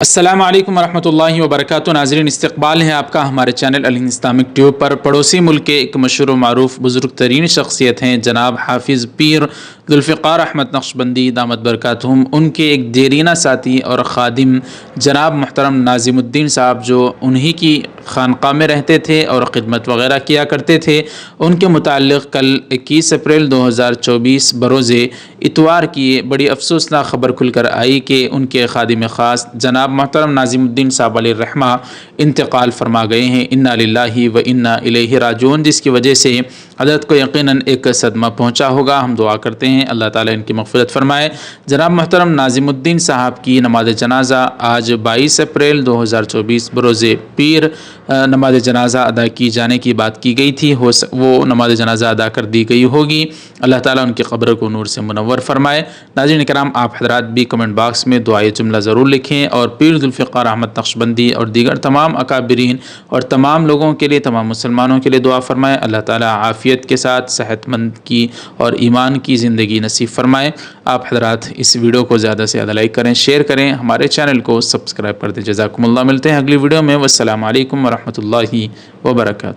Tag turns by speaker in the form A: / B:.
A: السلام علیکم ورحمۃ اللہ وبرکاتہ۔ ناظرین، استقبال ہے آپ کا ہمارے چینل الہند اسلامک ٹیوب پر۔ پڑوسی ملک کے ایک مشہور و معروف بزرگ ترین شخصیت ہیں جناب حافظ پیر ذوالفقار احمد نقشبندی دامت برکاتہم۔ ان کے ایک دیرینہ ساتھی اور خادم جناب محترم ناظم الدین صاحب، جو انہی کی خانقاہ میں رہتے تھے اور خدمت وغیرہ کیا کرتے تھے، ان کے متعلق کل 21 اپریل 2024 بروز اتوار کی بڑی افسوسناک خبر کھل کر آئی کہ ان کے خادم خاص جناب محترم ناظم الدین صاحب علیہ الرحمہ انتقال فرما گئے ہیں۔ انا للہ و انا الیہ راجعون، جس کی وجہ سے حضرت کو یقیناً ایک صدمہ پہنچا ہوگا۔ ہم دعا کرتے ہیں اللہ تعالیٰ ان کی مغفرت فرمائے۔ جناب محترم ناظم الدین صاحب کی نماز جنازہ آج 22 اپریل 2024 بروز پیر نماز جنازہ ادا کی جانے کی بات کی گئی تھی، وہ نماز جنازہ ادا کر دی گئی ہوگی۔ اللہ تعالیٰ ان کی قبر کو نور سے منور فرمائے۔ ناظرین کرام، آپ حضرات بھی کمنٹ باکس میں دعائے جملہ ضرور لکھیں، اور پیر ذوالفقار احمد نقشبندی اور دیگر تمام اکابرین اور تمام لوگوں کے لیے، تمام مسلمانوں کے لیے دعا فرمائے۔ اللہ تعالیٰ عافیت کے ساتھ صحت مند کی اور ایمان کی زندگی نصیب فرمائے۔ آپ حضرات اس ویڈیو کو زیادہ سے زیادہ لائک کریں، شیئر کریں، ہمارے چینل کو سبسکرائب کر دیں۔ جزاکم اللہ۔ ملتے ہیں اگلی ویڈیو میں۔ والسلام علیکم ورحمۃ اللہ وبرکاتہ۔